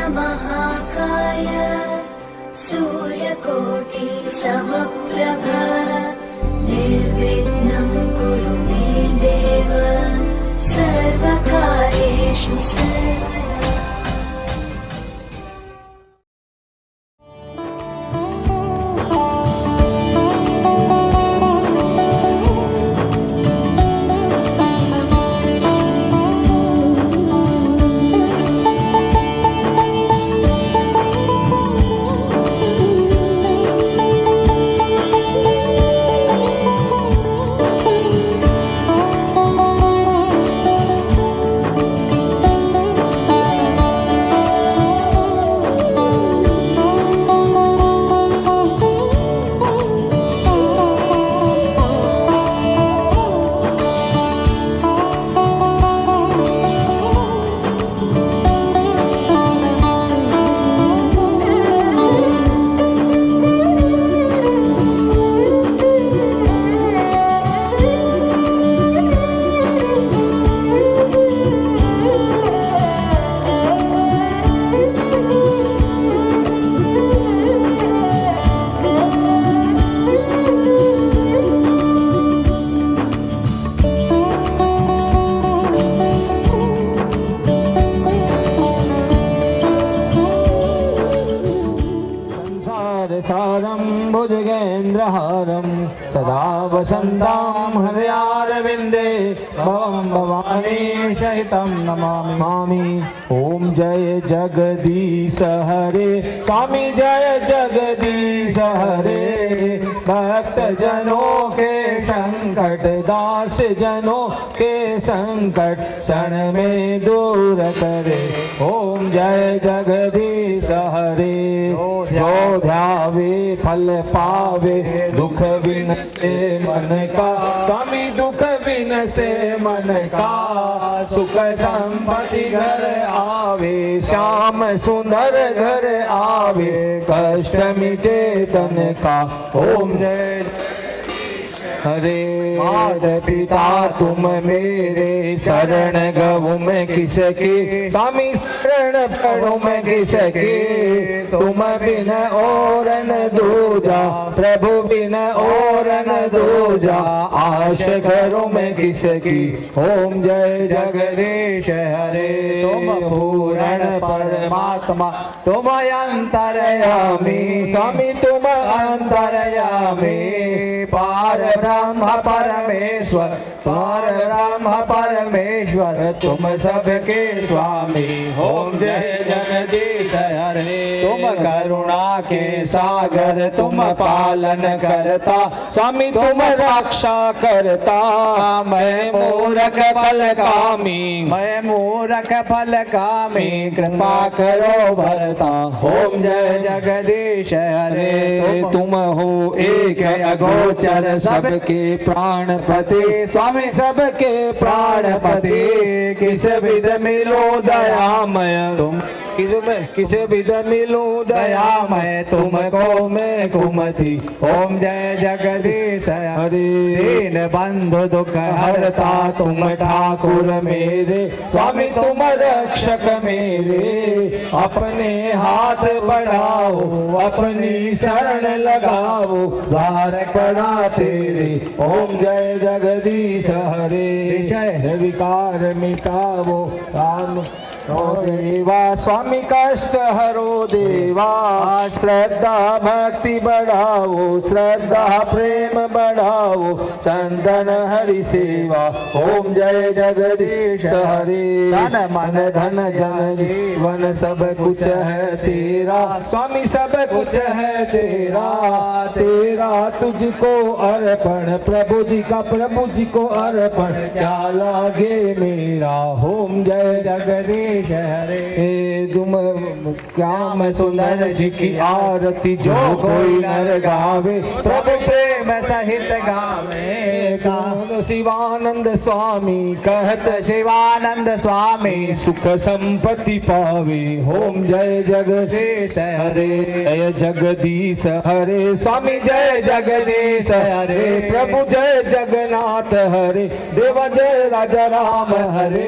महाकाय सूर्यकोटि समप्रभ निर्विघ्नं कुरु मे देव सर्वकार्येषु सर्वदा। भुजगेन्द्रहारं सदा वसन्तं हृदयारविन्दे भवं भवानी सहितं नमामि। ओम जय जगदीश हरे स्वामी जय जगदीश हरे। भक्त जनों के संकट दास जनों के संकट क्षण में दूर करे। ओम जय जगदीश हरे। जो ध्यावे फल पावे दुख बिन से मन का स्वामी दुख बिन से मन का। सुख संपत्ति घर आवे श्याम सुंदर घर आवे कष्ट मिटे तन का। ओम जय हरे। माता पिता तुम मेरे शरण गऊ मैं किसके स्वामी शरण पढ़ू मैं किसके। तुम बिन और न दूजा प्रभु बिन और न दूजा आश करूं मैं किसकी। ओम जय जगदीश हरे। तुम पूर्ण परमात्मा तुम अंतर्यामी स्वामी तुम अंतर्यामी। पार ब्रह्म परमेश्वर पार ब्रह्म परमेश्वर तुम सबके स्वामी। ओम जय जगदीश हरे। तुम करुणा के सागर तुम पालन करता स्वामी तुम रक्षा करता। मैं मूर्ख फल कामी मैं मूर्ख फल कामी कृपा करो भरता। ओम जय जगदीश हरे। तुम हो एक अगोचर सबके प्राणपति स्वामी सबके प्राणपति। किस विध मिलो दयामय तुम किस विध मिलो दयामय तुमको मैं कुमति। ओम जय जगदीश हरे। दीन बंधु दुख हरता तुम ठाकुर मेरे स्वामी तुम रक्षक मेरे। अपने हाथ बढ़ाओ अपनी शरण लगाओ द्वार पड़ा तेरे। ओम जय जगदीश हरे। जय विकार मिटाओ राम देवा स्वामी कष्ट हरो देवा। श्रद्धा भक्ति बढ़ाओ श्रद्धा प्रेम बढ़ाओ संतन हरि सेवा। ओम जय जगदीश हरे। धन मन धन जन जीवन सब कुछ है तेरा स्वामी सब कुछ है तेरा। तेरा तुझको अर्पण प्रभु जी को अर्पण क्या लागे मेरा। ओम जय जगदीश हरे। तुम क्या मैं सुंदर जी की आरती जो कोई नर गावे प्रभु प्रेम सहित गावे। कहत शिवानंद स्वामी कहत शिवानंद स्वामी सुख संपत्ति पावे। ओम जय जगदीश हरे। जय जगदीश हरे स्वामी जय जगदीश हरे। प्रभु जय जगन्नाथ हरे। देव जय राजा राम हरे।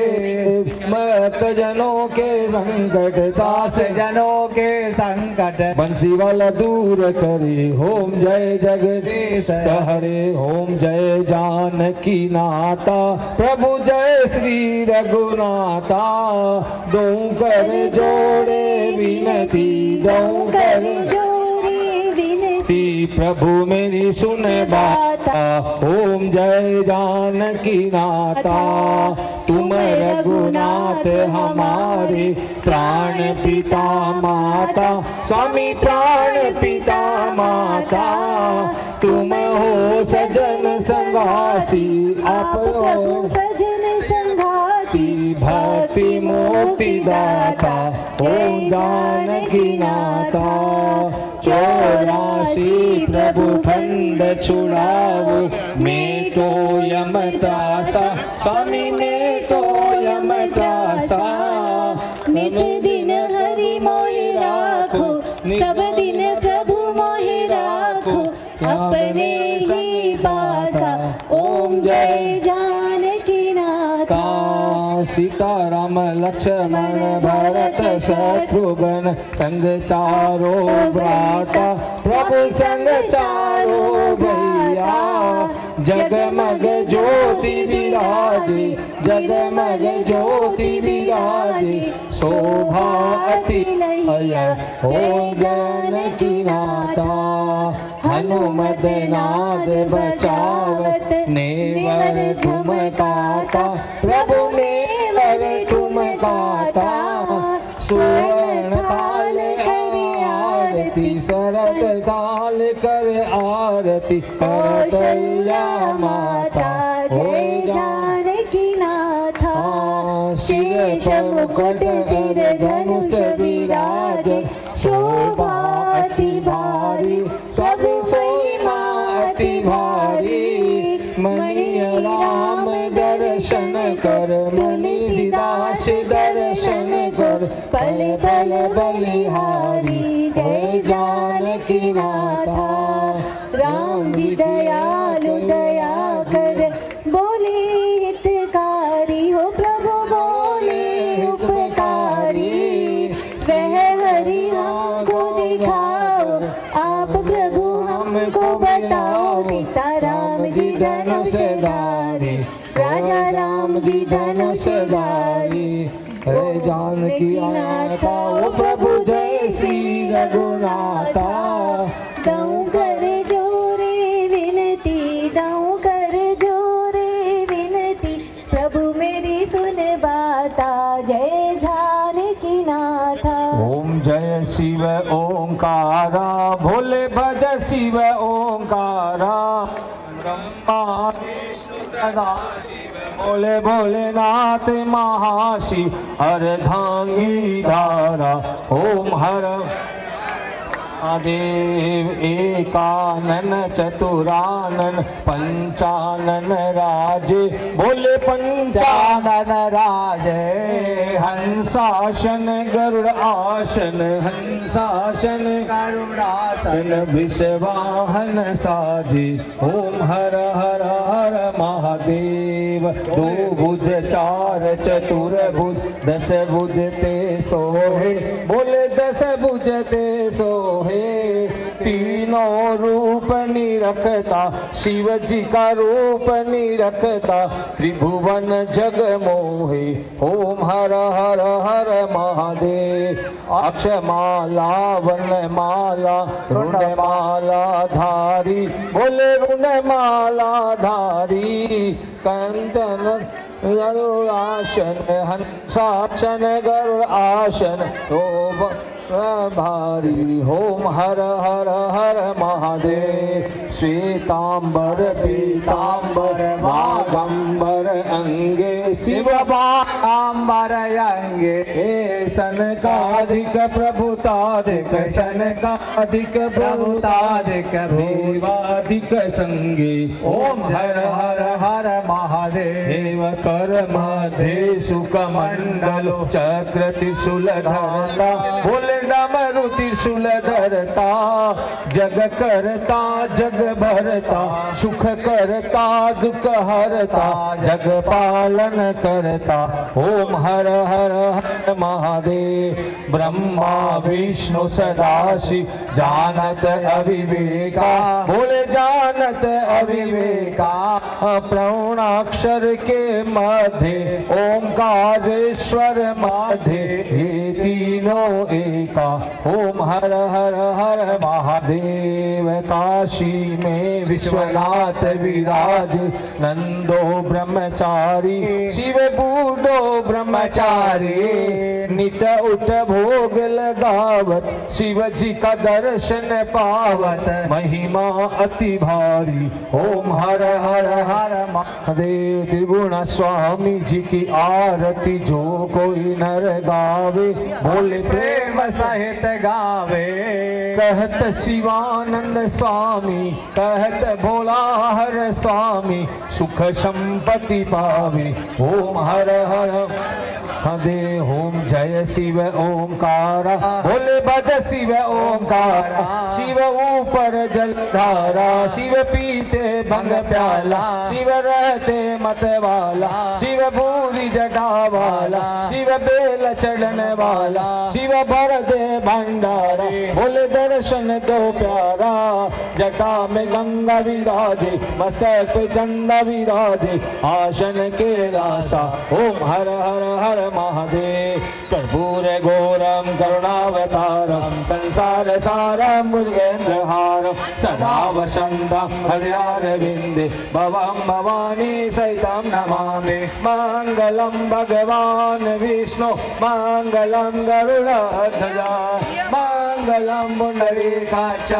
भक्त जन जनों के संकट दास जनों के संकट बंसी वाला दूर करे। ओम जय जगदीश हरे। ओम जय जानकी नाथा प्रभु जय श्री रघुनाथा। दो कर जोड़े विनती, दो कर प्रभु मेरी सुन बाता। ओम जय जानकी नाथा। तुम रघुनाथ हमारे प्राण पिता माता। स्वामी प्राण पिता माता। तुम हो सजन संगासी, आप हो सजन संघाती। भक्ति मुक्ति दाता। ओम जानकी नाथा। 84 प्रभु खंड छुड़ाओ। मैं तो यम त्रासा, स्वामी मैं तो यम त्रासा। निस दिन हरि मोहि राखो, सब दिन प्रभु मोहि राखो। अपने ही पासा। ओम जय जानकी नाथा। सीता राम लक्ष्मण भरत शत्रुघ्न संग चारो भ्राता। प्रभु संग चारो भैया। जगमग ज्योति विराजे, जगमग ज्योति विराजे। शोभा अति लय हो जानकी नाथा। हनुमत नाद बचावत, नेवर तुम काता। प्रभु नेवर तुम काता। सुवर्ण काल कर आरती, शरद काल कर आरती। कौशल्या माता जय जानकी नाथा। शिर मुकुट सिर धनुष विराज। शोभा अति भारी, सब सोई अति भारी। मणि राम दर्शन कर, तुलसीदास दर्शन कर। पल पल बलिहारी जय जानकी नाथा। राम जी दयालु दया कर, बोले हितकारी हो प्रभु बोले उपकारी। वह हरि हमको दिखाओ, आप प्रभु हमको बताओ। सीताराम जी धनुषधारी, राजा राम जी धनुषधारी। हरे जानकी नाथा। ओ प्रभु जय श्री रघुनाथा। दाऊं कर जोरे विनती, दाऊं कर जोरे विनती। प्रभु मेरी सुन बाता। जय जानकी नाथा। ओम जय शिव ओंकारा। भोले भज शिव ओंकारा। ब्रह्मा विष्णु सदा शिव। भोले भोलेनाथ महाशिव। अर्धांगी धारा। ओम हर महादेव एकानन चतुरानन पंचानन राजे। बोले पंचानन राजे। हंसासन गरुड़ आसन, हंसासन गरुड़ासन। विषवाहन साजे। ओम हर हर हर महादेव। दो भुज चार चतुर भुज, 10 भुज ते सोहे। बोले 10 भुज ते सोहे। तीनों रूप निरखता, शिव जी का रूप निरखता। त्रिभुवन जग मोहे। ओम हर हर हर महादेव। अक्षमाला वनमाला रुणमाला धारी। बोले रुणमाला धारी। कंदन गरुड़ासन, हंसासन गरुड़ आसन। भारी। ओम हर हर हर महादेव। श्वेतांबर पीतांबर बागंबर अंगे। शिव बागंबर अंगे। सनकाधिक प्रभुताधिक, सनकाधिक प्रभुताधिक। भूवाधिक संगे। ओम हर हर हर महादेव। कर मध्य सुख मंडल चक्र त्रिशूल धरता। बोले डमरु त्रिशूल धरता। जग करता जग भरता, सुख करता दुख हरता, जग पालन करता। ओम हर हर हर महादेव। ब्रह्मा विष्णु सदाशिव जानत अविवेका, बोले जानत अविवेका। प्रवणाक्षर के मध्य ओंकारेश्वर मध्य, ये तीनों एका। ओम हर हर हर महादेव। काशी में विश्वनाथ विराज, नंदो ब्रह्मचारी, शिव बूढ़ो ब्रह्मचारी। नित उठ भोग लगावत, शिव जी का दर्शन पावत, महिमा अति भारी। ओम हर हर हर महादेव। त्रिगुण स्वामी जी की आरती जो कोई नर गावे, बोले प्रेम सहित गावे। कहत शिवानंद स्वामी, कहत भोला हर स्वामी, सुख संपत्ति पावे। ओम हर हर हरे। ओम जय शिव ओंकारा, बोले भज शिव ओंकारा। शिव ऊपर जलधारा, शिव पीते भंग प्याला, शिव रहते मत वाला, शिव भूरी जटा वाला, शिव बेल चढ़न वाला, शिव भर दे भंडारा। बोले दर्शन दो प्यारा, जटा में गंगा विराजे, मस्तक पे चंदा विराजे, आसन के लासा। ओम हर हर हर महादेव। कर्पूर घोरम करुणावतारम, संसार सारम भुजगेन्द्रहारम, सदा वसंतम हृदयारविंदे, भवम भवानी सहितं नमामि। मंगलम भगवान विष्णु, मंगलम गरुड़ध्वजा, मंगलम पुंडरीकाक्ष,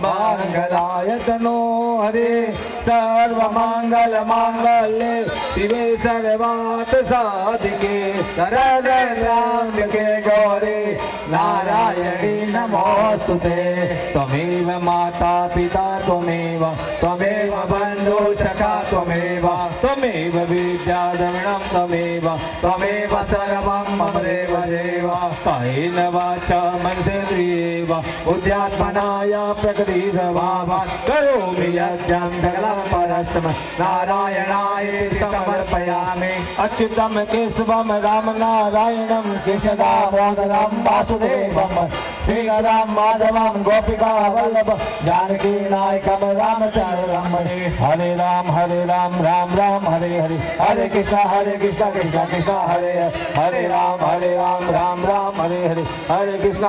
मंगलाय तनो हरे। सर्वमंगल मांगल्ये शिवे सर्वार्थ साधिके, शरण्ये गौरी नारायणी नमोस्तुते। त्वमेव माता पिता त्वमेव, त्वमेव बन्धु सखा त्वमेव, त्वमेव विद्या द्रविणं त्वमेव, त्वमेव सर्वं मम देव देव। कायेन वाचा मनसेन्द्रियेव बुद्ध्यात्मनाय प्रकृति स्वभावात् करोमि यज्ञं सकलं परस्मै नारायणाय समर्पयामि। अच्युतं केशवं राम नारायणं कृष्णदामोदरं वासुदेवं, श्रीराम माधवं गोपिका वल्लभ, जानकी नायकं रामचन्द्रं। हरे राम राम राम हरे हरे, हरे कृष्णा कृष्णा कृष्णा हरे हरे, हरे राम राम हरे हरे, हरे कृष्णा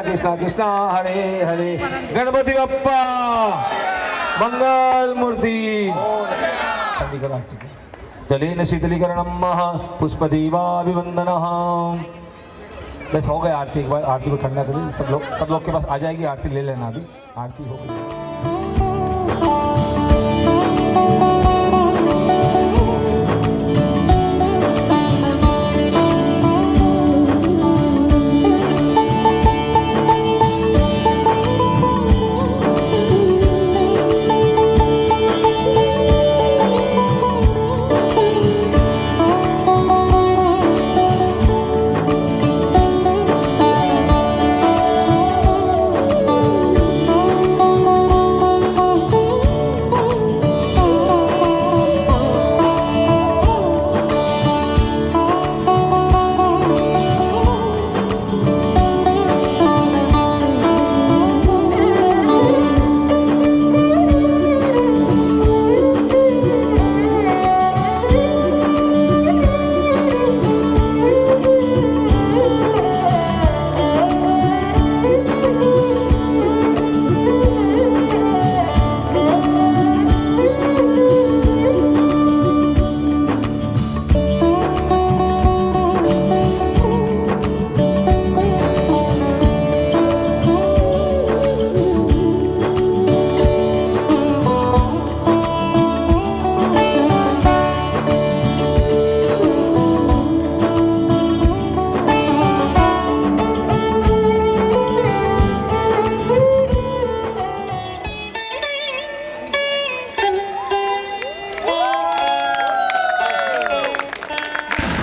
कृष्णा कृष्णा हरे हरे। गणपति बप्पा मंगल मूर्ति। जलेन शीतलीकरणम पुष्पदीवाभिवंदनः। बस हो गए आरती। एक बार आरती को ठंडा करिए, सब लोग के पास आ जाएगी आरती, ले लेना। अभी आरती हो गई।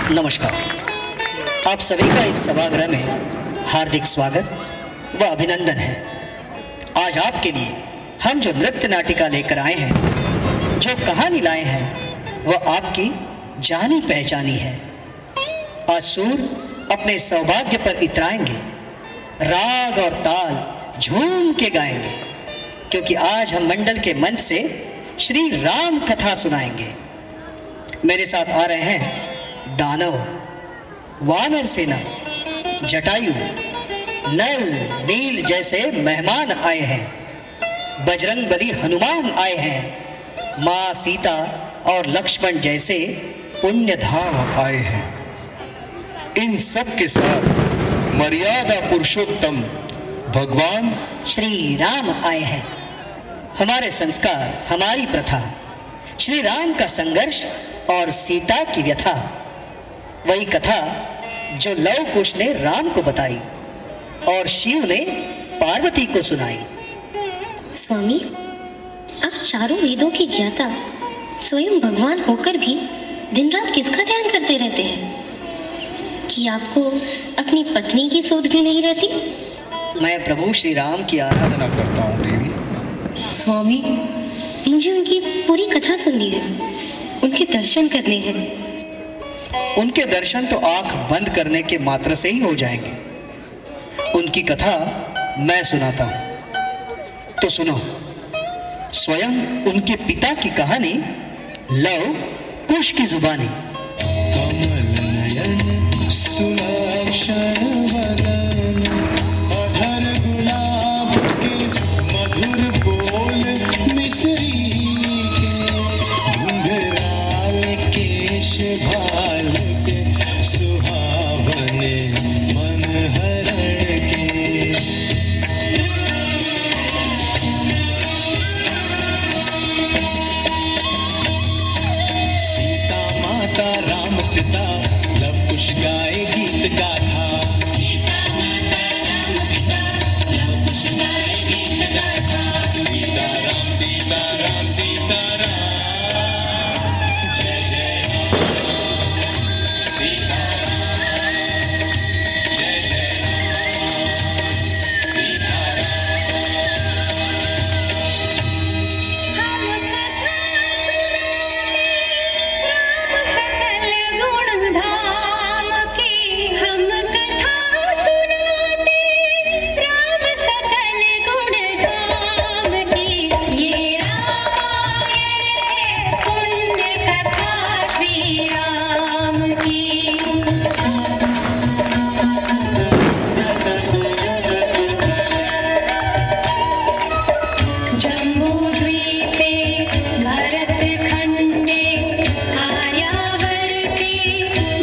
नमस्कार। आप सभी का इस सभागृह में हार्दिक स्वागत व अभिनंदन है। आज आपके लिए हम जो नृत्य नाटिका लेकर आए हैं, जो कहानी लाए हैं, वह आपकी जानी पहचानी है। आज सुर अपने सौभाग्य पर इतराएंगे, राग और ताल झूम के गाएंगे, क्योंकि आज हम मंडल के मंच से श्री राम कथा सुनाएंगे। मेरे साथ आ रहे हैं दानव, वानर सेना, जटायु, नल, नील जैसे मेहमान आए हैं। बजरंग बली हनुमान आए हैं। माँ सीता और लक्ष्मण जैसे पुण्यधाम आए हैं। इन सब के साथ मर्यादा पुरुषोत्तम भगवान श्री राम आए हैं। हमारे संस्कार, हमारी प्रथा, श्री राम का संघर्ष और सीता की व्यथा, वही कथा जो लव कुश ने राम को बताई और शिव ने पार्वती को सुनाई। स्वामी, आप चारों वेदों के ज्ञाता स्वयं भगवान होकर भी दिन रात किसका ध्यान करते रहते हैं कि आपको अपनी पत्नी की सुध भी नहीं रहती? मैं प्रभु श्री राम की आराधना करता हूँ देवी। स्वामी, मुझे उनकी पूरी कथा सुननी है, उनके दर्शन करने हैं। उनके दर्शन तो आंख बंद करने के मात्र से ही हो जाएंगे। उनकी कथा मैं सुनाता हूं, तो सुनो। स्वयं उनके पिता की कहानी, लव कुश की जुबानी। कमल नयन सुलक्षण वदन, अधर गुलाब के मधुर बोल मिसरी के, घुंघराल केश भाल के सुहावने मन हरण के। सीता माता राम पिता लव कुश गाए गीत गाथा। सीता माता राम पिता लव कुश गाए गीत गाथा। सीता राम सीता राम सीता राम, जय जय राम सीता राम, जय जय राम सीता राम सकल गुण धाम की, हम कथा सुनाते। राम सकल गुण धाम की, ये रामायण है पुण्य कथा श्री राम की। जम्बूद्वीपे भरत खंडे आर्यावर्ते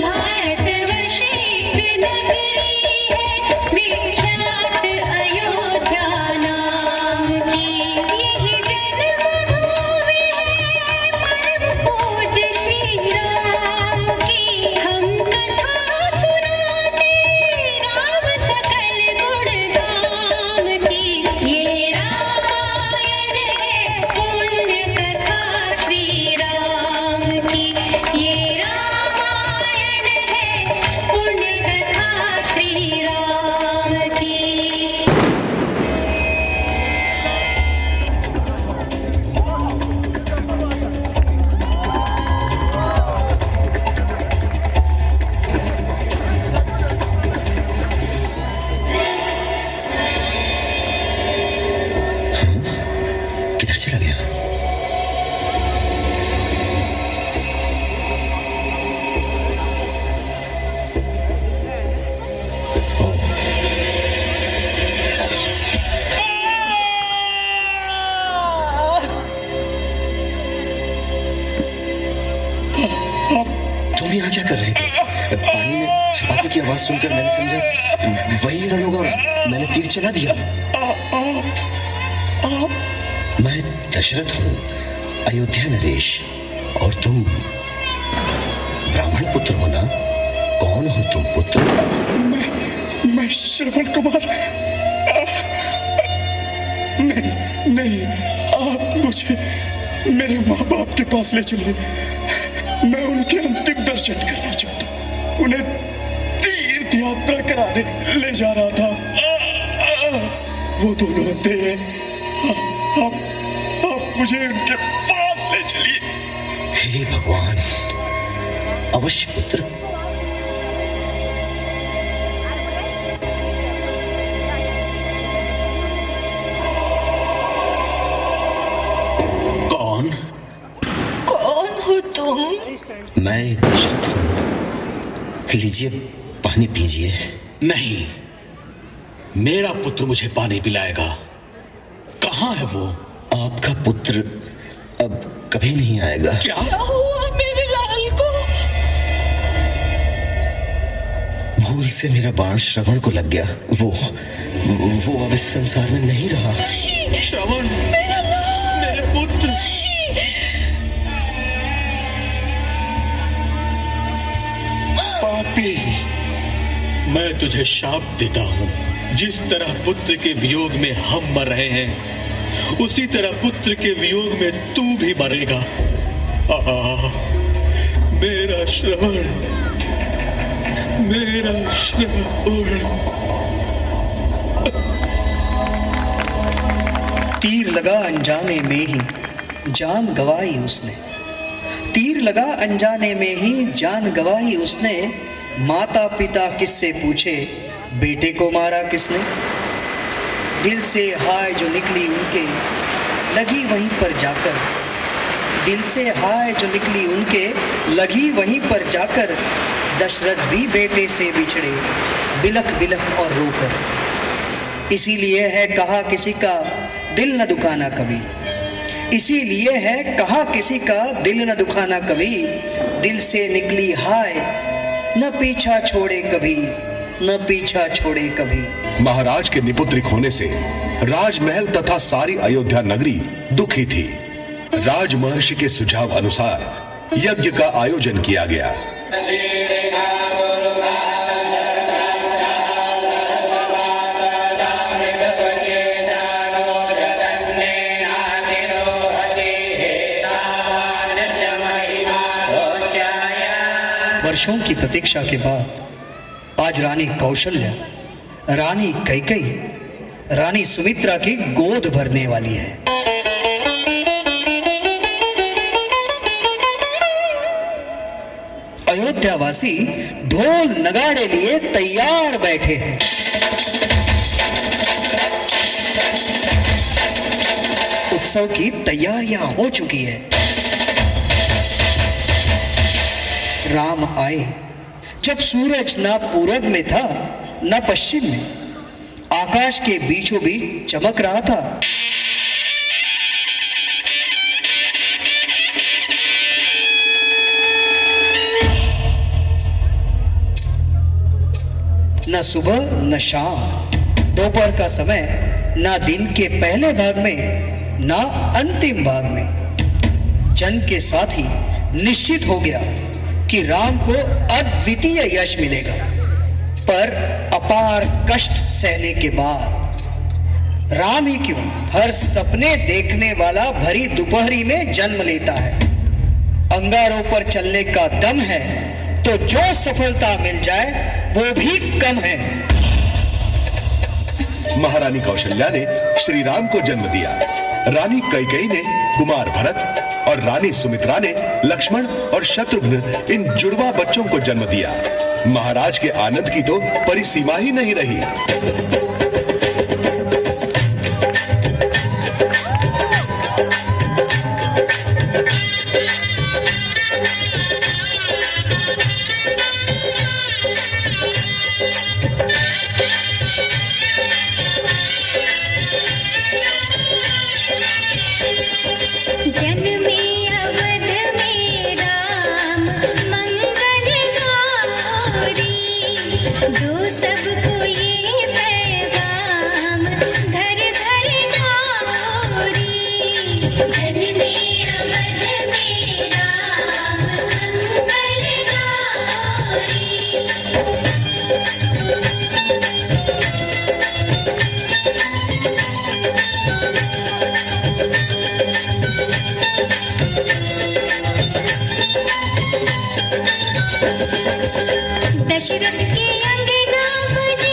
भारतवर्षे एक नगरी है विख्यात अयोध्या नाम की। यही जन्मभूमि है परम पूज्य श्री राम की। हम कथा सुनाते राम सकल गुण धाम की, ये रामायण है पुण्य कथा श्री राम की। ये रामायण है पुण्य कथा श्री राम की। किधर चला गया? तुम यहाँ क्या कर रहे थे? पानी में छपाकी की आवाज सुनकर मैंने समझा वही हिरण होगा और मैंने तीर चला दिया। मैं दशरथ हूँ, अयोध्या नरेश, और तुम ब्राह्मण पुत्र हो ना? कौन हो तुम पुत्र? मैं श्रवण कुमार। नहीं, आप मुझे मेरे माँ बाप के पास ले चलिए। मैं उनके अंतिम दर्शन करना चाहता हूँ। उन्हें तीर्थ यात्रा कराने ले जा रहा था। वो दोनों अंधे हैं। आप मुझे उनके पास ले चलिए। हे भगवान, अवश्य पुत्र। कौन हो तुम? मैं दशरथ हूं। लीजिए, पानी पीजिए। नहीं, मेरा पुत्र मुझे पानी पिलाएगा। कहाँ है वो? आपका पुत्र अब कभी नहीं आएगा। क्या हुआ मेरे लाल को? भूल से मेरा बाण श्रवण को लग गया। वो अब इस संसार में नहीं रहा। श्रवण, मेरे पुत्र। पापी, मैं तुझे शाप देता हूं। जिस तरह पुत्र के वियोग में हम मर रहे हैं, उसी तरह पुत्र के वियोग में तू भी मरेगा। मेरा श्रवण, मेरा श्रवण। तीर लगा अनजाने में ही जान गवाई उसने। तीर लगा अनजाने में ही जान गवाई उसने। माता पिता किससे पूछे, बेटे को मारा किसने? दिल से हाय जो निकली उनके, लगी वहीं पर जाकर। दिल से हाय जो निकली उनके, लगी वहीं पर जाकर। दशरथ भी बेटे से बिछड़े, बिलख बिलख और रोकर। इसीलिए है कहा किसी का दिल न दुखाना कभी। इसीलिए है कहा किसी का दिल न दुखाना कभी। दिल से निकली हाय न पीछा छोड़े कभी, न पीछा छोड़े कभी। महाराज के निपुत्रिक होने से राजमहल तथा सारी अयोध्या नगरी दुखी थी। राज महर्षि के सुझाव अनुसार यज्ञ का आयोजन किया गया। वर्षों की प्रतीक्षा के बाद आज रानी कौशल्या, रानी कैकेयी, रानी सुमित्रा की गोद भरने वाली है। अयोध्यावासी ढोल नगाड़े लिए तैयार बैठे हैं। उत्सव की तैयारियां हो चुकी है। राम आए जब सूरज ना पूरब में था न पश्चिम में, आकाश के बीचों बीच चमक रहा था। न सुबह न शाम, दोपहर का समय, न दिन के पहले भाग में न अंतिम भाग में। जन्म के साथ ही निश्चित हो गया कि राम को अद्वितीय यश मिलेगा। पर अपार कष्ट सहने के बाद राम ही क्यों, हर सपने देखने वाला भरी दोपहरी में जन्म लेता है। अंगारों पर चलने का दम है तो जो सफलता मिल जाए वो भी कम है। महारानी कौशल्या ने श्री राम को जन्म दिया। रानी कैकेयी ने कुमार भरत और रानी सुमित्रा ने लक्ष्मण और शत्रुघ्न, इन जुड़वा बच्चों को जन्म दिया। महाराज के आनंद की तो परिसीमा ही नहीं रही। दशरथ के अंगना बजे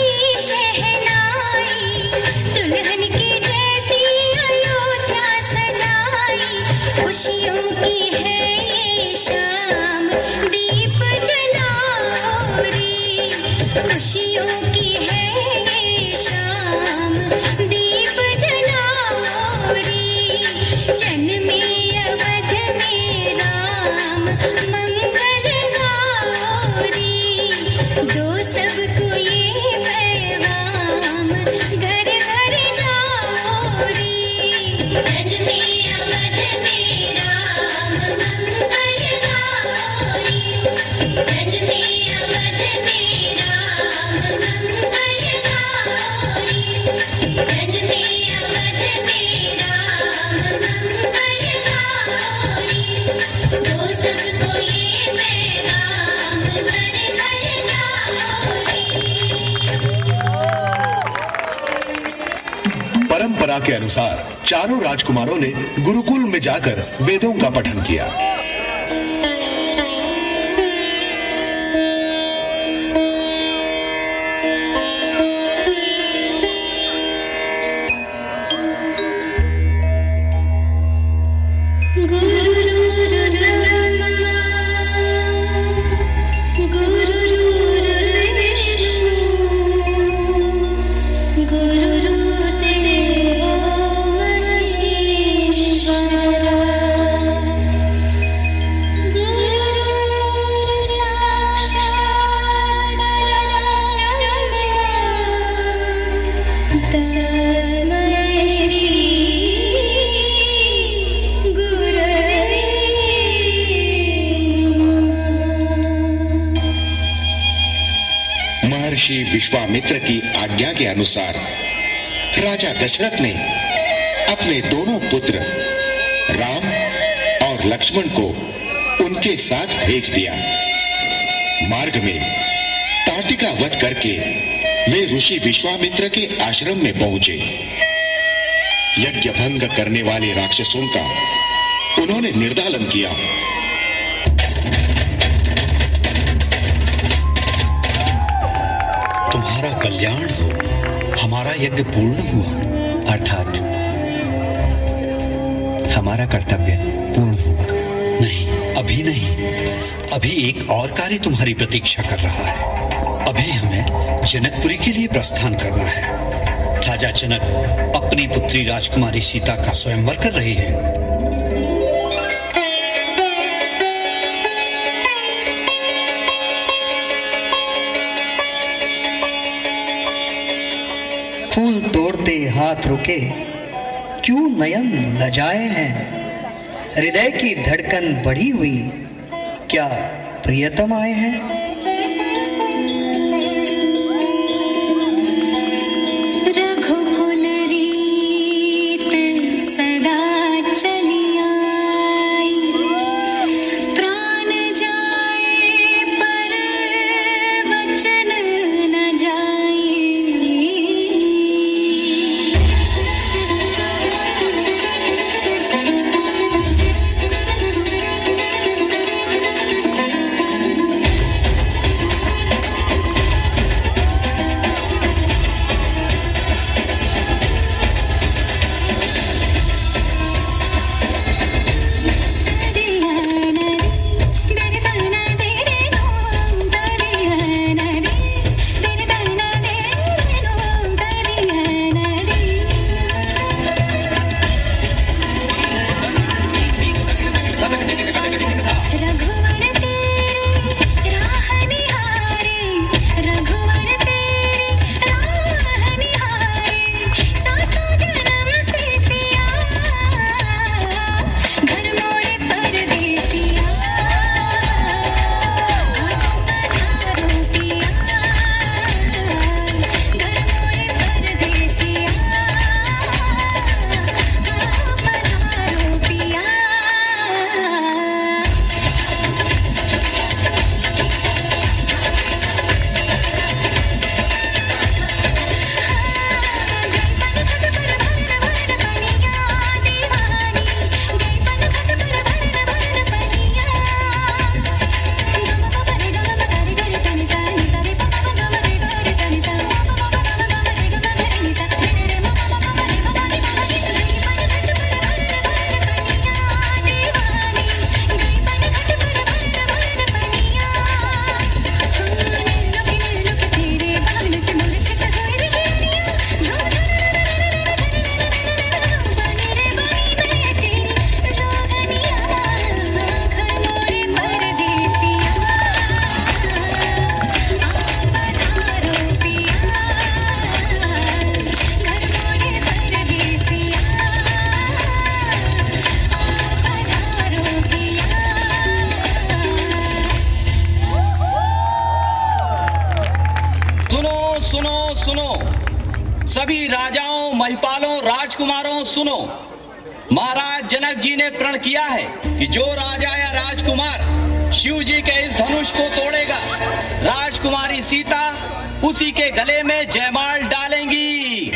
परंपरा के अनुसार चारों राजकुमारों ने गुरुकुल में जाकर वेदों का पठन किया। महर्षि विश्वामित्र की आज्ञा के अनुसार राजा दशरथ ने अपने दोनों पुत्र राम और लक्ष्मण को उनके साथ भेज दिया। मार्ग में ताटिका वध करके वे ऋषि विश्वामित्र के आश्रम में पहुंचे। यज्ञ भंग करने वाले राक्षसों का उन्होंने निर्दालन किया। तुम्हारा कल्याण हो, हमारा यज्ञ पूर्ण हुआ, अर्थात हमारा कर्तव्य पूर्ण हुआ। नहीं, अभी नहीं, अभी एक और कार्य तुम्हारी प्रतीक्षा कर रहा है। अभी हमें जनकपुरी के लिए प्रस्थान करना है। राजा जनक अपनी पुत्री राजकुमारी सीता का स्वयंवर कर रही है। फूल तोड़ते हाथ रुके, क्यों नयन लजाए हैं। हृदय की धड़कन बढ़ी हुई, क्या प्रियतम आए हैं। सभी राजाओं, महिपालों, राजकुमारों सुनो। महाराज जनक जी ने प्रण किया है कि जो राजा या राजकुमार शिव जी के इस धनुष को तोड़ेगा, राजकुमारी सीता उसी के गले में जयमाल डालेंगी।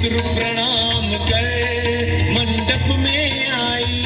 पितृ प्रणाम कर मंडप में आई।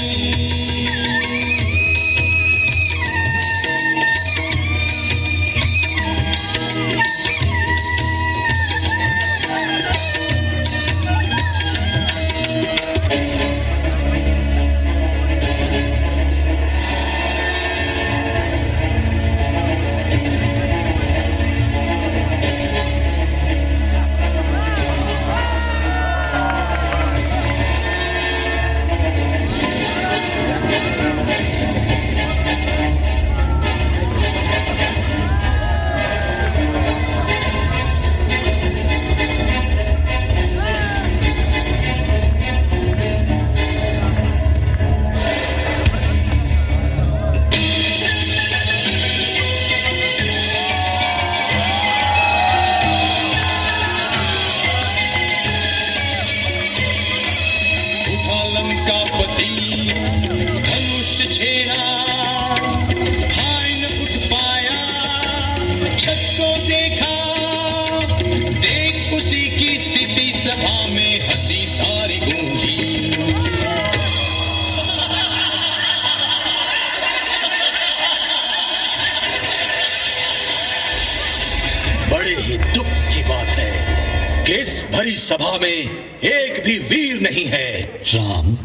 भरी सभा में एक भी वीर नहीं है। राम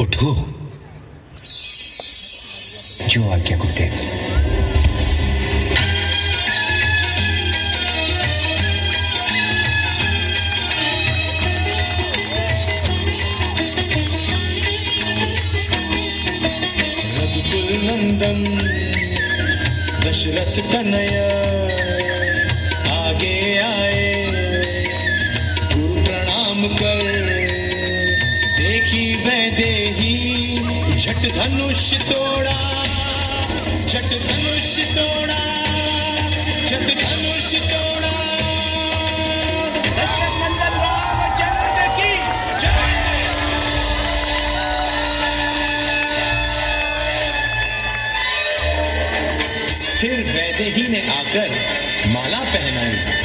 उठो। जो आज्ञा गुरुदेव। रघुकुल नंदन दशरथ तनया आगे आए, कर देखी वैदेही झट धनुष तोड़ा, झट धनुष तोड़ा, झट धनुष तोड़ा। दशरथ नंदन रामचंद्र की जय। फिर वैदेही ने आकर माला पहनाई।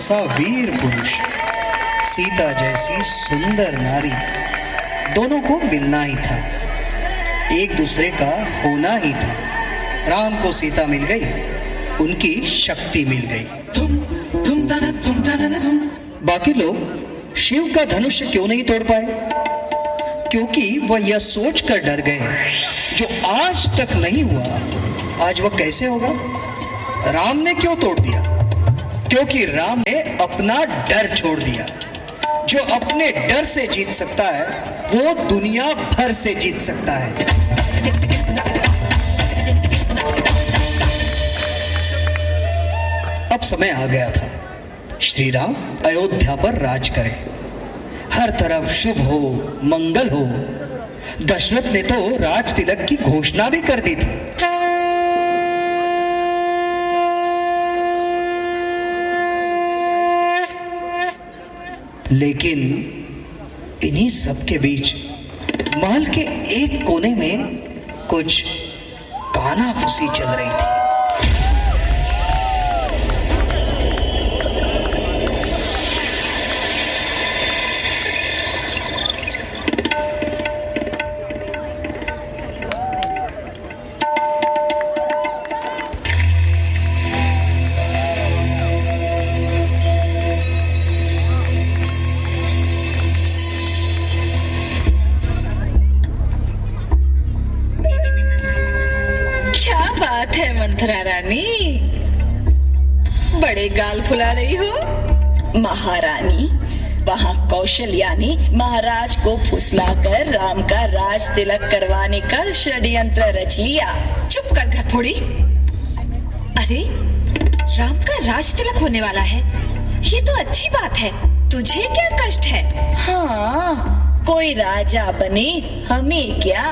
जैसा वीर पुरुष, सीता जैसी सुंदर नारी, दोनों को मिलना ही था, एक दूसरे का होना ही था। राम को सीता मिल गई, उनकी शक्ति मिल गई। बाकी लोग शिव का धनुष क्यों नहीं तोड़ पाए? क्योंकि वह यह सोच कर डर गए, जो आज तक नहीं हुआ आज वह कैसे होगा। राम ने क्यों तोड़ दिया? क्योंकि राम ने अपना डर छोड़ दिया। जो अपने डर से जीत सकता है वो दुनिया भर से जीत सकता है। अब समय आ गया था, श्री राम अयोध्या पर राज करें, हर तरफ शुभ हो, मंगल हो। दशरथ ने तो राज तिलक की घोषणा भी कर दी थी। लेकिन इन्हीं सब के बीच महल के एक कोने में कुछ कानाफूसी चल रही थी। मंथरा रानी, बड़े गाल फुला रही हो। महारानी, वहां कौशल्या ने महाराज को फुसलाकर राम का राज तिलक करवाने का षड्यंत्र रच लिया। चुप कर घरफोड़ी। अरे, राम का राज तिलक होने वाला है, ये तो अच्छी बात है। तुझे क्या कष्ट है? हाँ, कोई राजा बने, हमें क्या,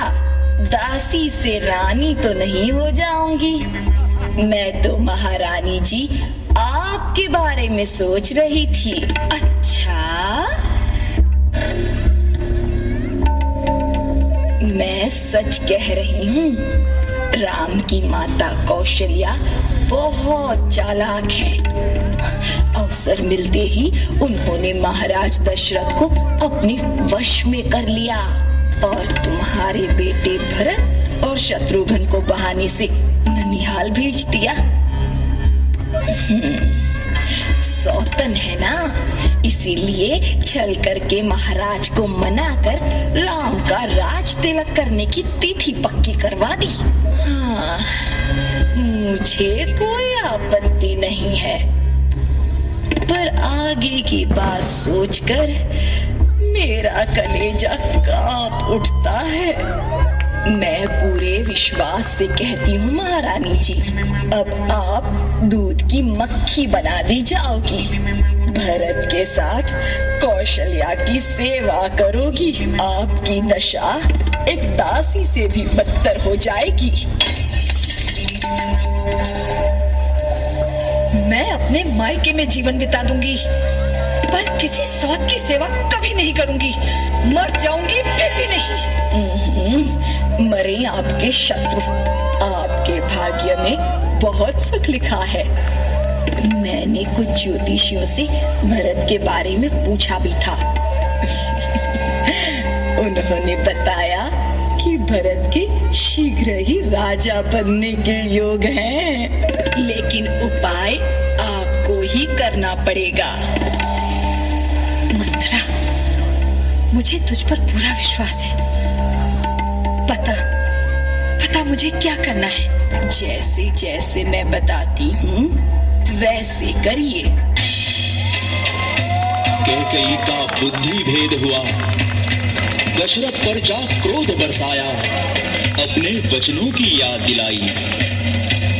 दासी से रानी तो नहीं हो जाऊंगी। मैं तो महारानी जी आपके बारे में सोच रही थी। अच्छा, मैं सच कह रही हूँ, राम की माता कौशल्या बहुत चालाक है। अवसर मिलते ही उन्होंने महाराज दशरथ को अपने वश में कर लिया और तुम्हारे बेटे भरत और शत्रुघ्न को बहाने से ननिहाल भेज दिया। सौतन है ना, इसीलिए छल करके महाराज को मनाकर राम का राज तिलक करने की तिथि पक्की करवा दी। हाँ, मुझे कोई आपत्ति नहीं है, पर आगे की बात सोचकर मेरा कलेजा कांप उठता है। मैं पूरे विश्वास से कहती हूँ महारानी जी, अब आप दूध की मक्खी बना दी जाओगी। भरत के साथ कौशल्या की सेवा करोगी। आपकी दशा एक दासी से भी बदतर हो जाएगी। मैं अपने मायके में जीवन बिता दूंगी, पर किसी सौत की सेवा कभी नहीं करूंगी। मर जाऊंगी फिर भी नहीं। मरे आपके शत्रु, आपके भाग्य में बहुत सुख लिखा है। मैंने कुछ ज्योतिषियों से भरत के बारे में पूछा भी था। उन्होंने बताया कि भरत के शीघ्र ही राजा बनने के योग हैं, लेकिन उपाय आपको ही करना पड़ेगा। मंथरा, मुझे तुझ पर पूरा विश्वास है। पता मुझे क्या करना है। जैसे जैसे मैं बताती हूँ वैसे करिए। कैकेयी का बुद्धि भेद हुआ, दशरथ पर जा क्रोध बरसाया, अपने वचनों की याद दिलाई।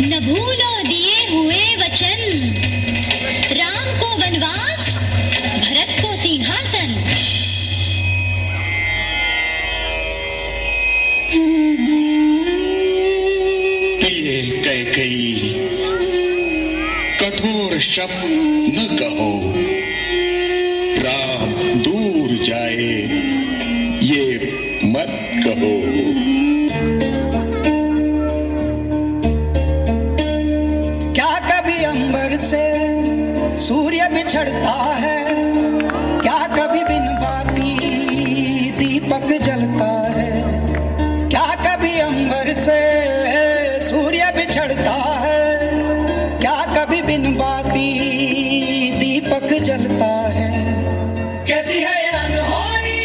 न भूलो दिए हुए वचन, राम को वनवास, भरत को सिंहासन। कैकेयी, कठोर शब्द न कहो। राम दूर जाए ये मत कहो। क्या कभी अंबर से सूर्य सूर्य बिछड़ता है, क्या कभी बिन बाती दीपक जलता है, क्या कभी अंबर से सूर्य बिछड़ता है, क्या कभी बिन बाती दीपक जलता है। कैसी है ये अनहोनी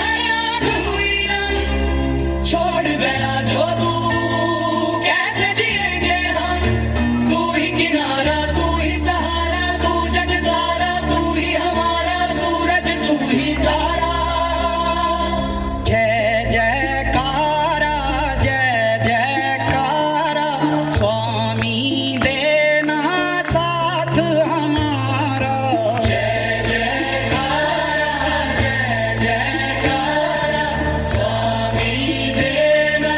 अधूरी रंग, छोड़ गया जो तू कैसे जिएंगे हम, तू ही किनारा तू ही सहारा, तू जग सारा तू ही हमारा, सूरज तू ही तारा। जय जयकारा जय जयकारा, स्वामी देना साथ हमारा। जय जयकारा जय जयकारा, स्वामी देना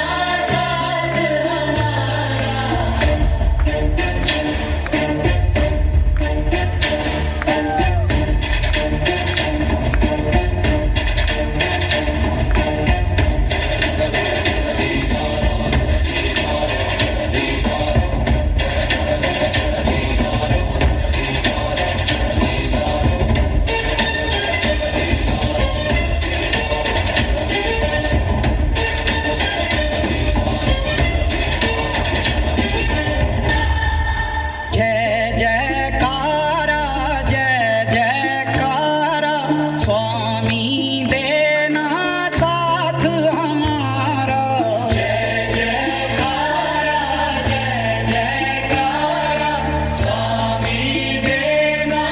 साथ हमारा। जय जयकारा जय जयकारा, स्वामी देना साथ हमारा। जय जयकारा जय जयकारा, स्वामी देना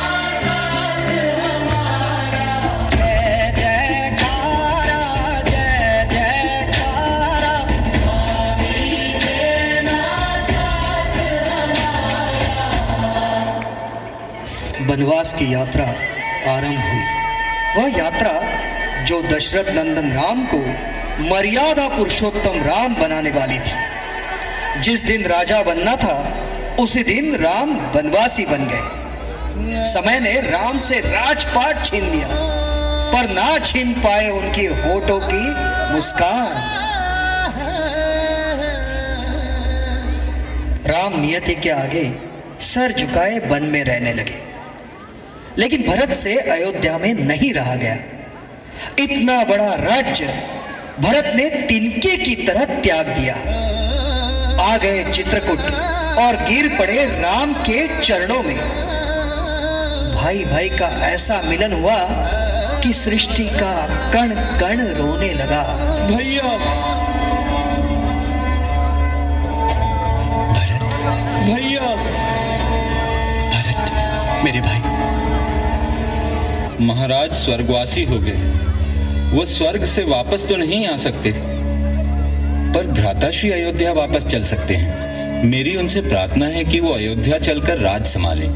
साथ हमारा। जय जयकारा जय जयकारा, स्वामी देना साथ हमारा। वनवास की यात्रा आरंभ हुई। वह यात्रा जो दशरथ नंदन राम को मर्यादा पुरुषोत्तम राम बनाने वाली थी। जिस दिन राजा बनना था उसी दिन राम वनवासी बन गए। समय ने राम से राजपाट छीन लिया, पर ना छीन पाए उनकी होठों की मुस्कान। राम नियति के आगे सर झुकाए वन में रहने लगे, लेकिन भरत से अयोध्या में नहीं रहा गया। इतना बड़ा राज्य भरत ने तिनके की तरह त्याग दिया। आ गए चित्रकूट और गिर पड़े राम के चरणों में। भाई भाई का ऐसा मिलन हुआ कि सृष्टि का कण कण रोने लगा। भैया भैया मेरे भाई। महाराज स्वर्गवासी हो गए। वो स्वर्ग से वापस तो नहीं आ सकते, पर भ्राताश्री अयोध्या वापस चल सकते हैं। मेरी उनसे प्रार्थना है कि वो अयोध्या चलकर राज संभालें।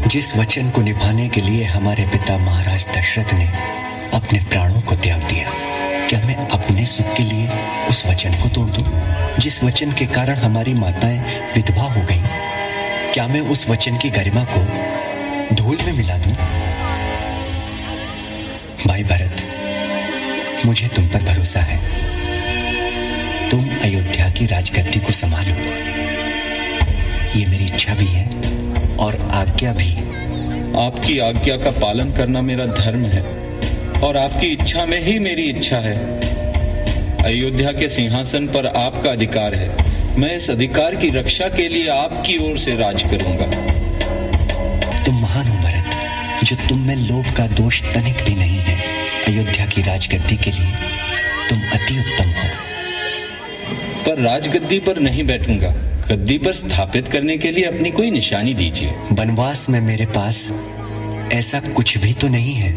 जिस वचन को निभाने के लिए हमारे पिता महाराज दशरथ ने अपने प्राणों को त्याग दिया, क्या मैं अपने सुख के लिए उस वचन को तोड़ दूं? जिस वचन के कारण हमारी माताएं विधवा हो गईं, क्या मैं उस वचन की गरिमा को धूल में मिला दूं? भाई भरत, मुझे तुम पर भरोसा है। तुम अयोध्या की राजगद्दी को संभालो। ये मेरी इच्छा भी है और आज्ञा भी। आपकी आज्ञा का पालन करना मेरा धर्म है और आपकी इच्छा में ही मेरी इच्छा है। अयोध्या के सिंहासन पर आपका अधिकार है। मैं इस अधिकार की रक्षा के लिए आपकी ओर से राज करूंगा। तुम महान हो भरत, जो तुम में लोभ का दोष तनिक भी नहीं है। अयोध्या की राजगद्दी के लिए तुम अति उत्तम हो। पर राजगद्दी पर नहीं बैठूंगा। गद्दी पर स्थापित करने के लिए अपनी कोई निशानी दीजिए। वनवास में मेरे पास ऐसा कुछ भी तो नहीं है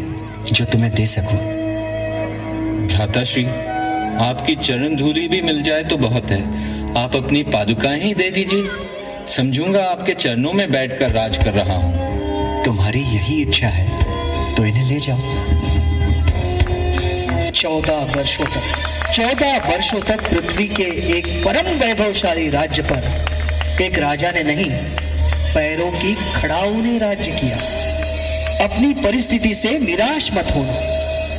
जो तुम्हें दे सकूं। भ्राताश्री, आपकी चरण धूली भी मिल जाए तो बहुत है। आप अपनी पादुकाएं ही दे दीजिए। समझूंगा आपके चरणों में बैठकर राज कर रहा हूं। तुम्हारी यही इच्छा है तो इन्हें ले जाओ। 14 वर्षों तक पृथ्वी के एक परम वैभवशाली राज्य पर एक राजा ने नहीं, पैरों की खड़ाऊ ने राज्य किया। अपनी परिस्थिति से निराश मत होना।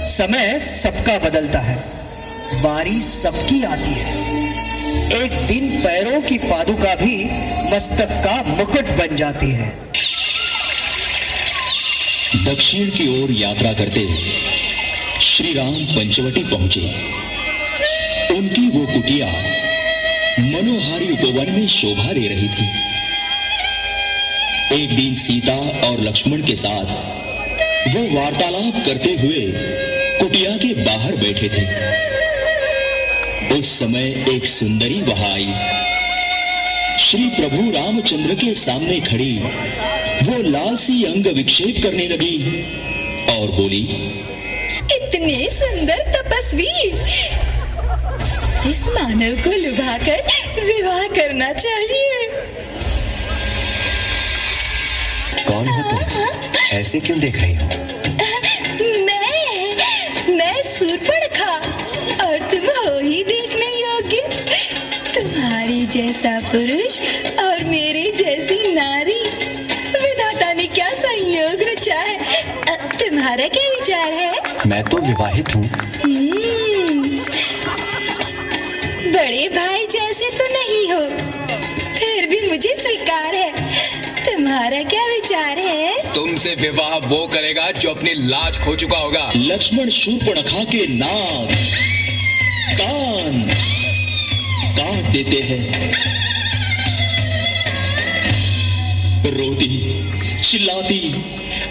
समय सबका बदलता है, बारी सबकी आती है। एक दिन पैरों की पादुका भी मस्तक का मुकुट बन जाती है। दक्षिण की ओर यात्रा करते श्री राम पंचवटी पहुंचे। उनकी वो कुटिया मनोहारी उपवन में शोभा दे रही थी। एक दिन सीता और लक्ष्मण के साथ वो वार्तालाप करते हुए कुटिया के बाहर बैठे थे। उस समय एक सुंदरी वहां आई। श्री प्रभु रामचंद्र के सामने खड़ी वो लाल सी अंग विक्षेप करने लगी और बोली, इतने सुंदर तपस्वी, इस मानव को लुभाकर विवाह करना चाहिए। कौन हो तुम? ऐसे क्यों देख रही हो? मैं शूर्पणखा और तुम हो ही देखने योग्य। तुम्हारी जैसा पुरुष और मेरी जैसी नारी, विधाता ने क्या संयोग रचा है। तुम्हारा क्या विचार है? मैं तो विवाहित हूँ। बड़े भाई जैसे तो नहीं हो, फिर भी मुझे स्वीकार है। तुम्हारा क्या विचार है? तुमसे विवाह वो करेगा जो अपनी लाज खो चुका होगा। लक्ष्मण शूर्पणखा के नाक कान काट देते हैं। रोती चिल्लाती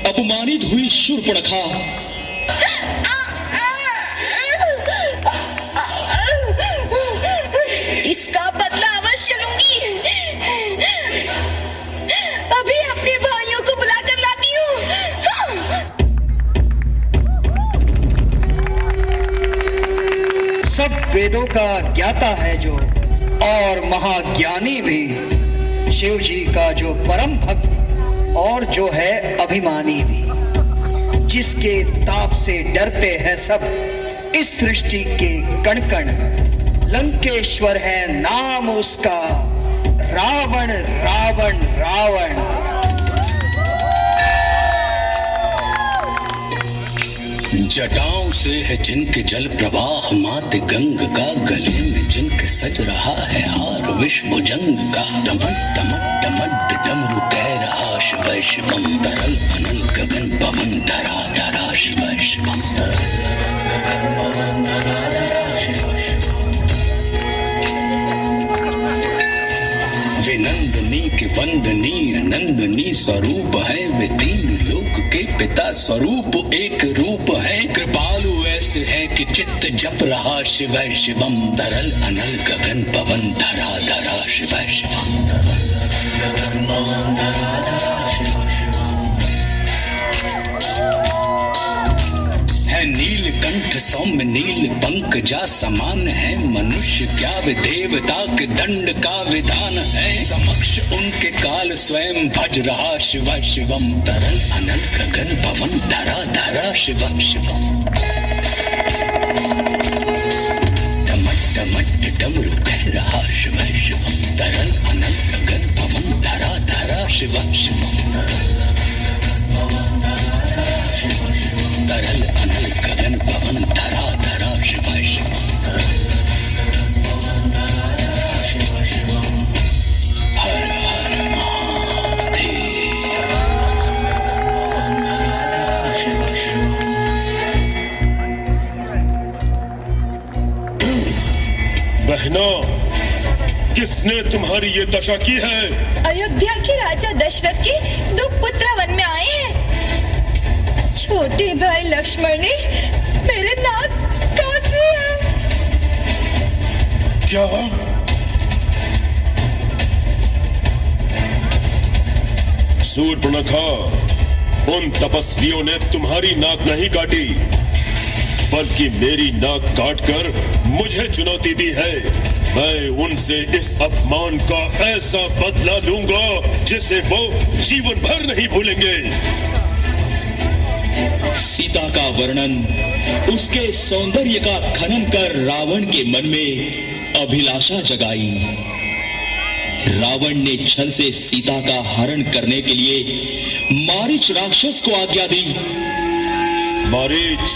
अपमानित हुई शूर्पणखा इसका बदला अवश्य लूंगी। अभी अपने भाइयों को बुलाकर लाती हूँ। सब वेदों का ज्ञाता है जो, और महाज्ञानी भी, शिव जी का जो परम भक्त और जो है अभिमानी भी, जिसके ताप से डरते हैं सब इस सृष्टि के कण कण। लंकेश्वर है नाम उसका, रावण रावण रावण। जटाओं से है जिनके जल प्रवाह, मात गंग का गले में जिनके सज रहा है हार विश्व जंग का। डमट डमट डमट डमरू कह रहा शिव शिवम, तरल अनल गगन पवन धरा धरा शिव शिवम, तरल पवन धरा धरा शिव शिवम। वे नंदनी के वंदनीय नंदनी स्वरूप है, वे तीन लोक के पिता स्वरूप एक रूप है। कृपालु ऐसे है कि चित्त जप रहा शिव शिवम, तरल अनल गगन पवन धरा धरा शिव शिवम, तरल अनल गगन पवन धरा धरा शिव शिवम। है नीलकंठ सौम्य नील पंकजा समान है, मनुष्य क्या वे देवता के दंड का विधान है। समक्ष उनके काल स्वयं भज रहा शिव शिवम, तरल अनल गगन पवन धरा धरा शिव शिवम। डमट डमट डमरू कह रहा शिव शिवम, तरल अनल गगन पवन धरा धरा शिव शिवम, तरल अनल गगन पवन धरा धरा शिव शिवम, हर हर महादेव। बहनों, किसने तुम्हारी ये दशा की है? अयोध्या के राजा दशरथ के 2 पुत्र वन में आए हैं। छोटे भाई लक्ष्मण ने मेरे नाक काट दिया। क्या? शूर्पणखा, उन तपस्वियों ने तुम्हारी नाक नहीं काटी, बल्कि मेरी नाक काटकर मुझे चुनौती दी है। मैं उनसे इस अपमान का ऐसा बदला लूंगा जिसे वो जीवन भर नहीं भूलेंगे। सीता का वर्णन, उसके सौंदर्य का खनन कर रावण के मन में अभिलाषा जगाई। रावण ने छल से सीता का हरण करने के लिए मारीच राक्षस को आज्ञा दी। मारीच,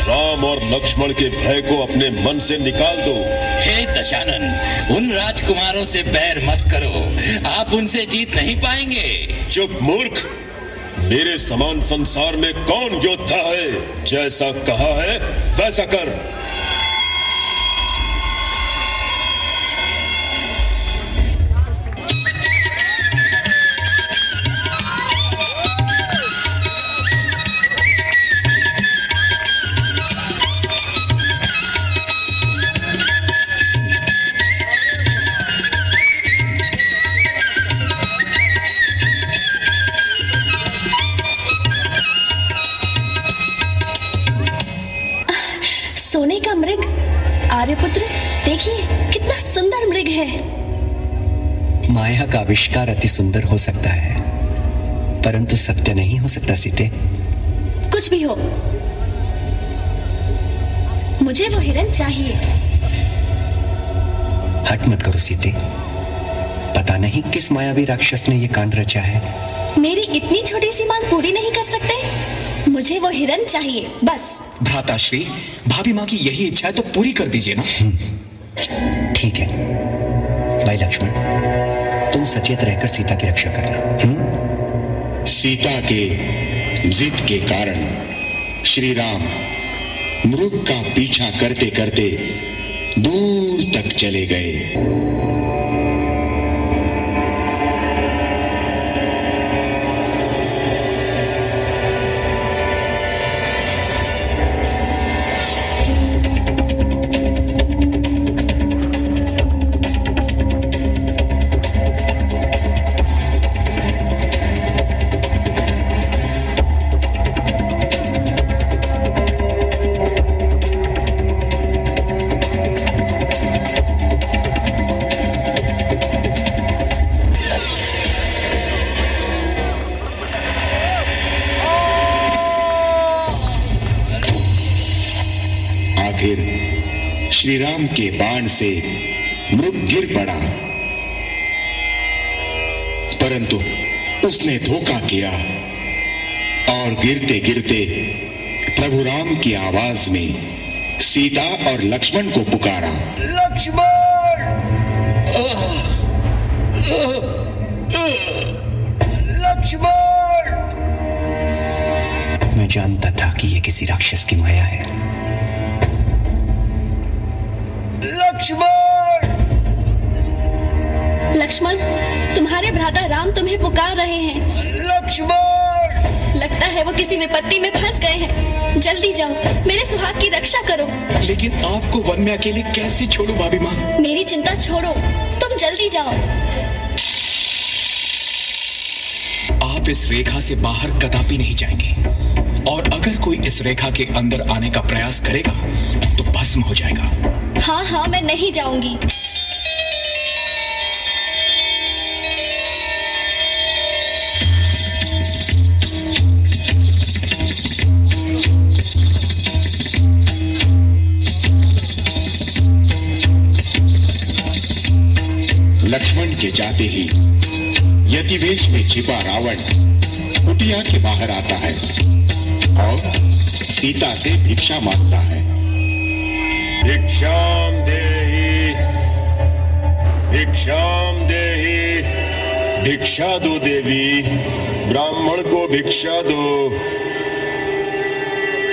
राम और लक्ष्मण के भय को अपने मन से निकाल दो। हे दशानन, उन राजकुमारों से बैर मत करो, आप उनसे जीत नहीं पाएंगे। चुप मूर्ख, मेरे समान संसार में कौन योद्धा है? जैसा कहा है वैसा कर। सोने का मृग, आर्यपुत्र, देखिए कितना सुंदर मृग है। माया का आविष्कार अति सुंदर हो सकता है, परंतु सत्य नहीं हो सकता सीते। कुछ भी हो, मुझे वो हिरन चाहिए। हट मत करो सीते, पता नहीं किस मायावी राक्षस ने ये कांड रचा है। मेरी इतनी छोटी सी मांग पूरी नहीं कर सकते? मुझे वो हिरन चाहिए, बस। भ्राताश्री, भाभी माँ की यही इच्छा है तो पूरी कर दीजिए ना। ठीक है भाई लक्ष्मण, तुम सचेत रहकर सीता की रक्षा करना। सीता के जिद के कारण श्री राम मृग का पीछा करते करते दूर तक चले गए। श्री राम के बाण से मृग गिर पड़ा, परंतु उसने धोखा किया और गिरते गिरते प्रभु राम की आवाज में सीता और लक्ष्मण को पुकारा। लक्ष्मण! लक्ष्मण! मैं जानता था कि ये किसी राक्षस की माया है। लक्ष्मण! लक्ष्मण, तुम्हारे भ्राता राम तुम्हें पुकार रहे हैं। लक्ष्मण! लगता है वो किसी विपत्ति में फंस गए हैं। जल्दी जाओ, मेरे सुहाग की रक्षा करो। लेकिन आपको वन में अकेले कैसे छोड़ूं भाभी माँ? मेरी चिंता छोड़ो, तुम जल्दी जाओ। आप इस रेखा से बाहर कदापि नहीं जाएंगे, और अगर कोई इस रेखा के अंदर आने का प्रयास करेगा तो भस्म हो जाएगा। हाँ हाँ, मैं नहीं जाऊंगी। लक्ष्मण के जाते ही यतिवेश में छिपा रावण कुटिया के बाहर आता है और सीता से भिक्षा मांगता है। भिक्षाम देहि, भिक्षाम देहि, भिक्षा दो देवी, ब्राह्मण को भिक्षा दो।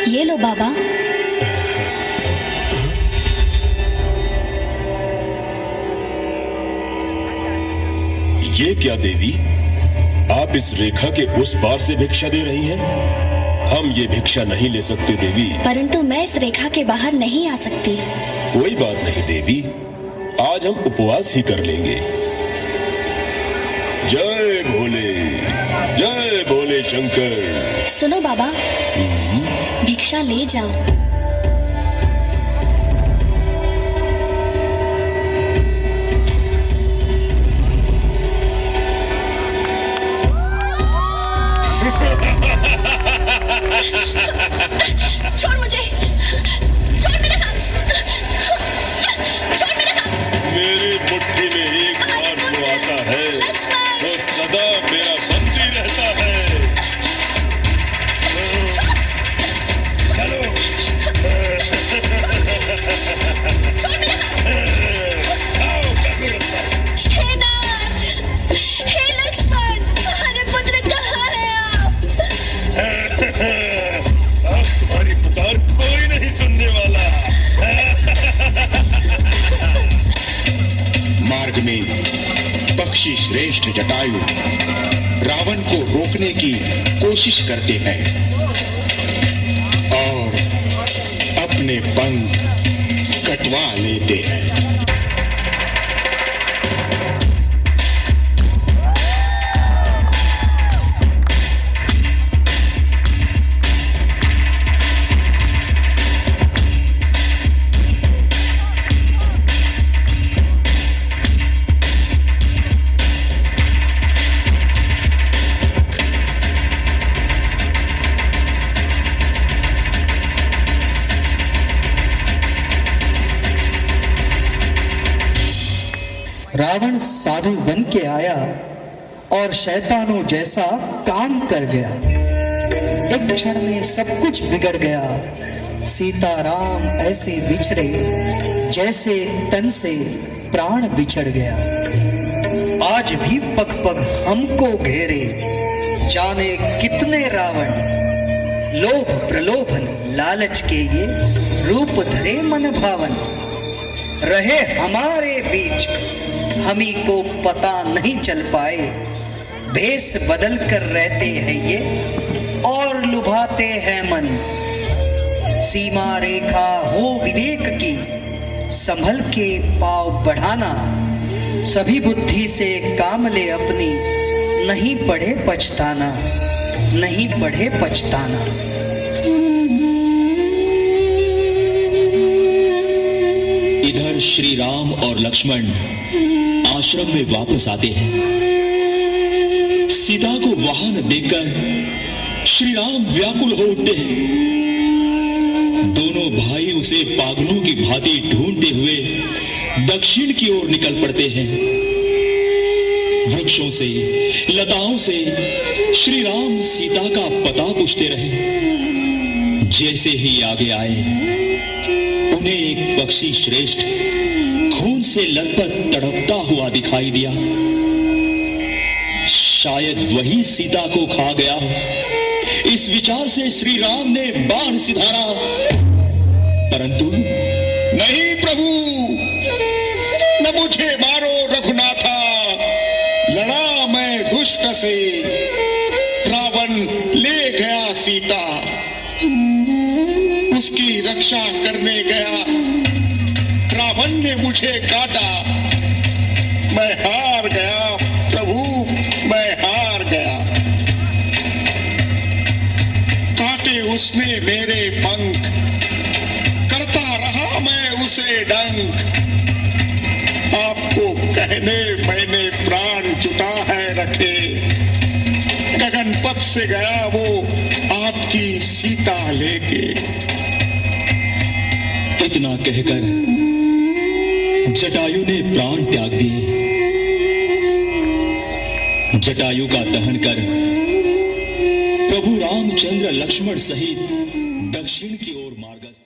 ये लो बाबा। ये क्या देवी, आप इस रेखा के उस पार से भिक्षा दे रही हैं? हम ये भिक्षा नहीं ले सकते देवी। परंतु मैं इस रेखा के बाहर नहीं आ सकती। कोई बात नहीं देवी, आज हम उपवास ही कर लेंगे। जय भोले, जय भोले शंकर। सुनो बाबा, भिक्षा ले जाओ। छोड़ मुझे, छोड़ मेरा हाथ, छोड़ मेरा हाथ। मेरी मुट्ठी में एक बार जो आता है वो सदा मेरा बंदी रहता है। चलो श्रेष्ठ जटायु रावण को रोकने की कोशिश करते हैं और अपने पंख कटवा लेते हैं। रावण साधु बन के आया और शैतानों जैसा काम कर गया। एक क्षण में सब कुछ बिगड़ गया। सीता राम ऐसे बिछड़े जैसे तन से प्राण बिछड़ गया। आज भी पग पग हमको घेरे जाने कितने रावण, लोभ प्रलोभन लालच के ये रूप धरे मन भावन। रहे हमारे बीच हमी को पता नहीं चल पाए, भेष बदल कर रहते हैं ये और लुभाते हैं मन। सीमा रेखा हो विवेक की संभल के पाव बढ़ाना, सभी बुद्धि से काम ले अपनी, नहीं पड़े पछताना, नहीं पड़े पछताना। इधर श्री राम और लक्ष्मण आश्रम में वापस आते हैं। सीता को वहां न देखकर श्री राम व्याकुल हो उठते हैं। दोनों भाई उसे पागलों की भांति ढूंढते हुए दक्षिण की ओर निकल पड़ते हैं। वृक्षों से लताओं से श्री राम सीता का पता पूछते रहे। जैसे ही आगे आए उन्हें एक पक्षी श्रेष्ठ खून से लथपथ तड़पता हुआ दिखाई दिया। शायद वही सीता को खा गया। इस विचार से श्री राम ने बाण सिधारा, परंतु नहीं प्रभु, न मुझे मारो रघुनाथा, लड़ा मैं दुष्ट से, रावण ले गया सीता, उसकी रक्षा करने गया, रावण ने मुझे काटा, मैं हार गया प्रभु, मैं हार गया। काटे उसने मेरे पंख, करता रहा मैं उसे डंक, आपको कहने मैंने प्राण जुटा है रखे, गगन पथ से गया वो आपकी सीता लेके। इतना कहकर जटायु ने प्राण त्याग दिए। जटायु का दहन कर प्रभु रामचंद्र लक्ष्मण सहित दक्षिण की ओर मार्गस्थ